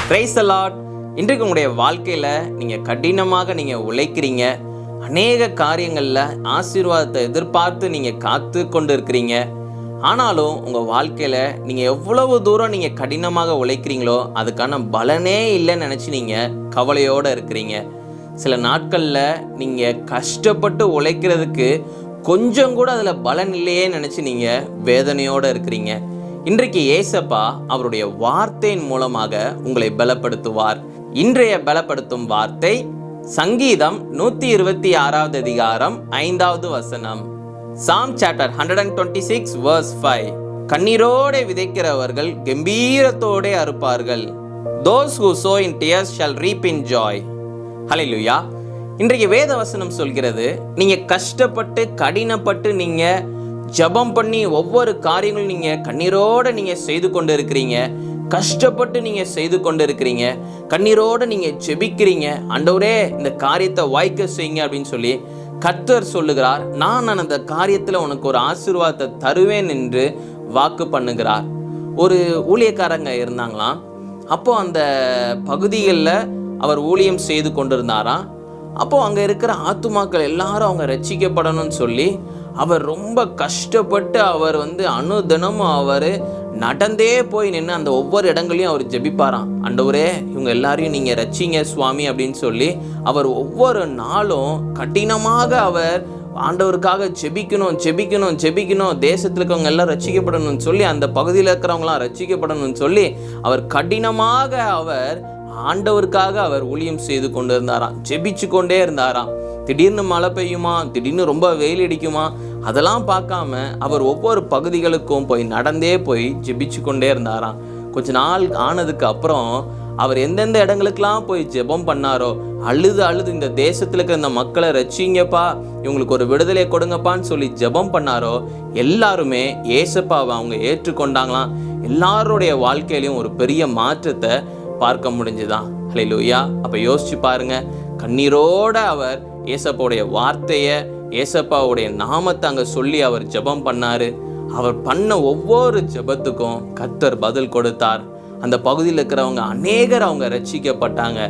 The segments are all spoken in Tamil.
Praise the Lord. இன்றைக்கு உங்களுடைய வாழ்க்கையில் நீங்கள் கடினமாக நீங்கள் உழைக்கிறீங்க, அநேக காரியங்களில் ஆசீர்வாதத்தை எதிர்பார்த்து நீங்கள் காத்து கொண்டு இருக்கிறீங்க. ஆனாலும் உங்கள் வாழ்க்கையில் நீங்கள் எவ்வளவு தூரம் நீங்கள் கடினமாக உழைக்கிறீங்களோ அதுக்கான பலனே இல்லைன்னு நினச்சி நீங்கள் கவலையோடு இருக்கிறீங்க. சில நாட்களில் நீங்கள் கஷ்டப்பட்டு உழைக்கிறதுக்கு கொஞ்சம் கூட அதில் பலன் இல்லையே நினச்சி நீங்கள் வேதனையோடு இருக்கிறீங்க. இன்றைக்கு ஏசப்பா அவருடைய வார்த்தையின் மூலமாக உங்களை பலப்படுத்துவார். இன்றைய பலப்படுத்தும் வார்த்தை சங்கீதம் 126 அதிகாரம் 5வது வசனம். Psalm chapter 126 verse 5. கண்ணீரோടെ விதைக்கிறவர்கள் கம்பீரத்தோടെ அறுப்பார்கள். Those who sow in tears shall reap in joy. ஹல்லேலூயா. இன்றைக்கு வேத வசனம் சொல்கிறது, நீங்க கஷ்டப்பட்டு கடினப்பட்டு நீங்க ஜெபம் பண்ணி ஒவ்வொரு காரியங்களும் நீங்க கண்ணீரோட நீங்க செய்து கொண்டு இருக்கிறீங்க, கஷ்டப்பட்டு நீங்க செய்து கொண்டு இருக்கிறீங்க, கண்ணீரோட நீங்க ஜெபிக்கிறீங்க. ஆண்டவரே இந்த காரியத்தை வாய்க்க செய்யுங்க அப்படின்னு சொல்லி கர்த்தர் சொல்லுகிறார். நான் அந்த காரியத்துல உனக்கு ஒரு ஆசீர்வாதத்தை தருவேன் என்று வாக்கு பண்ணுகிறார். ஒரு ஊழியக்காரங்க இருந்தாங்களாம். அப்போ அந்த பகுதிகளில் அவர் ஊழியம் செய்து கொண்டிருந்தாராம். அப்போ அங்க இருக்கிற ஆத்துமாக்கள் எல்லாரும் அவங்க ரட்சிக்கப்படணும்னு சொல்லி அவர் ரொம்ப கஷ்டப்பட்டு அவர் அனுதினமும் அவர் நடந்தே போய் நின்று அந்த ஒவ்வொரு இடங்களையும் அவர் ஜெபிப்பாராம். ஆண்டவரே இவங்க எல்லாரையும் நீங்கள் ரட்சிங்க சுவாமி அப்படின்னு சொல்லி அவர் ஒவ்வொரு நாளும் கடினமாக அவர் ஆண்டவருக்காக ஜெபிக்கணும் ஜெபிக்கணும் ஜெபிக்கணும், தேசத்தில் இருக்கவங்க எல்லாம் ரட்சிக்கப்படணும்னு சொல்லி, அந்த பகுதியில் இருக்கிறவங்களாம் ரட்சிக்கப்படணும்னு சொல்லி அவர் கடினமாக அவர் ஆண்டவருக்காக அவர் ஊழியம் செய்து கொண்டு இருந்தாராம், ஜெபிச்சு கொண்டே இருந்தாராம். திடீர்னு மழை பெய்யுமா, திடீர்னு ரொம்ப வெயில் அடிக்குமா, அதெல்லாம் பார்க்காம அவர் ஒவ்வொரு பகுதிகளுக்கும் போய் நடந்தே போய் ஜெபிச்சு கொண்டே இருந்தாராம். கொஞ்ச நாள் ஆனதுக்கு அப்புறம் அவர் எந்தெந்த இடங்களுக்கெல்லாம் போய் ஜெபம் பண்ணாரோ, அழுது இந்த தேசத்தில் இருக்கிற இந்த மக்களை ரட்சிங்கப்பா, இவங்களுக்கு ஒரு விடுதலை கொடுங்கப்பான்னு சொல்லி ஜெபம் பண்ணாரோ, எல்லாருமே ஏசப்பாவை அவங்க ஏற்றுக்கொண்டாங்களாம். எல்லாருடைய வாழ்க்கையிலையும் ஒரு பெரிய மாற்றத்தை பார்க்க முடிஞ்சுதான். ஹல்லேலூயா. அப்ப யோசிச்சு பாருங்க, கண்ணீரோட அவர் ஏசப்பாவுடைய வார்த்தையை, ஏசப்பாவுடைய நாமத்தை அங்க சொல்லி அவர் ஜெபம் பண்ணாரு. அவர் பண்ண ஒவ்வொரு ஜெபத்துக்கும் கர்த்தர் பதில் கொடுத்தார். அந்த பகுதியில் இருக்கிறவங்க அநேகர் அவங்க ரட்சிக்கப்பட்டாங்க.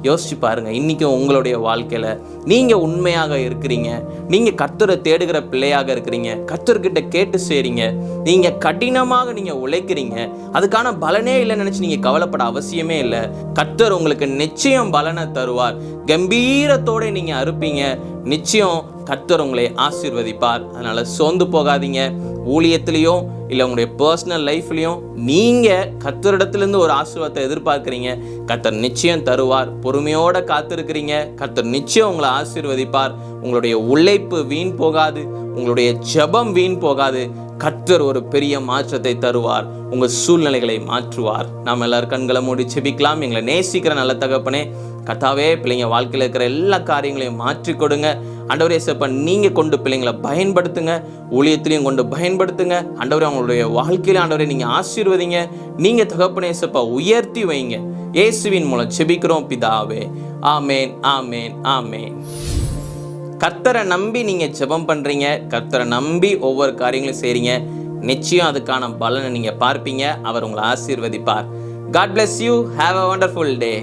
யோசிச்சு பாருங்க, இன்னைக்கும் உங்களுடைய வாழ்க்கையில நீங்க உண்மையாக இருக்கிறீங்க, நீங்க கர்த்தரை தேடுகிற பிள்ளையாக இருக்கிறீங்க, கர்த்தர்கிட்ட கேட்டு செய்றீங்க, நீங்க கடினமாக நீங்க உழைக்கிறீங்க, அதுக்கான பலனே இல்லைன்னு நினைச்சு நீங்க கவலைப்பட அவசியமே இல்லை. கர்த்தர் உங்களுக்கு நிச்சயம் பலனை தருவார். கம்பீரத்தோட நீங்க அறுப்பீங்க, நிச்சயம் கர்த்தர் உங்களை ஆசீர்வதிப்பார். அதனால சோர்ந்து போகாதீங்க. ஊழியத்திலையும் இல்லை உங்களுடைய பர்சனல் லைஃப்லையும் நீங்க கர்த்தரிடத்திலிருந்து ஒரு ஆசீர்வாதத்தை எதிர்பார்க்கிறீங்க, கர்த்தர் நிச்சயம் தருவார். பொறுமையோட காத்திருக்கிறீங்க, கர்த்தர் நிச்சயம் உங்களை ஆசீர்வதிப்பார். உங்களுடைய உழைப்பு வீண் போகாது, உங்களுடைய ஜெபம் வீண் போகாது. கர்த்தர் ஒரு பெரிய மாற்றத்தை தருவார், உங்க சூழ்நிலைகளை மாற்றுவார். நாம் எல்லாரும் கண்களை மூடி ஜெபிக்கலாம். எங்களை நேசிக்கிற நல்ல தகப்பனே, கர்த்தாவே பிள்ளைங்க வாழ்க்கையில் இருக்கிற எல்லா காரியங்களையும் மாற்றி கொடுங்க. ஆண்டவரே இயேசுப்பா, நீங்க கொண்டு பிள்ளைங்களை பயன்படுத்துங்க, ஊழியத்திலையும் கொண்டு பயன்படுத்துங்க. ஆண்டவரே அவங்களுடைய வாழ்க்கையில ஆண்டவரே நீங்க ஆசீர்வதிங்க. நீங்க தகப்பனே இயேசுப்பா உயர்த்தி வைங்க. இயேசுவின் மூலம் ஜெபிக்கிறோம் பிதாவே. ஆமேன், ஆமேன், ஆமேன். கர்த்தரை நம்பி நீங்க ஜெபம் பண்றீங்க, கர்த்தரை நம்பி ஒவ்வொரு காரியங்களும் செய்றீங்க, நிச்சயம் அதுக்கான பலனை நீங்க பார்ப்பீங்க. அவர் உங்களை ஆசீர்வதிப்பார். God bless you. Have a wonderful day.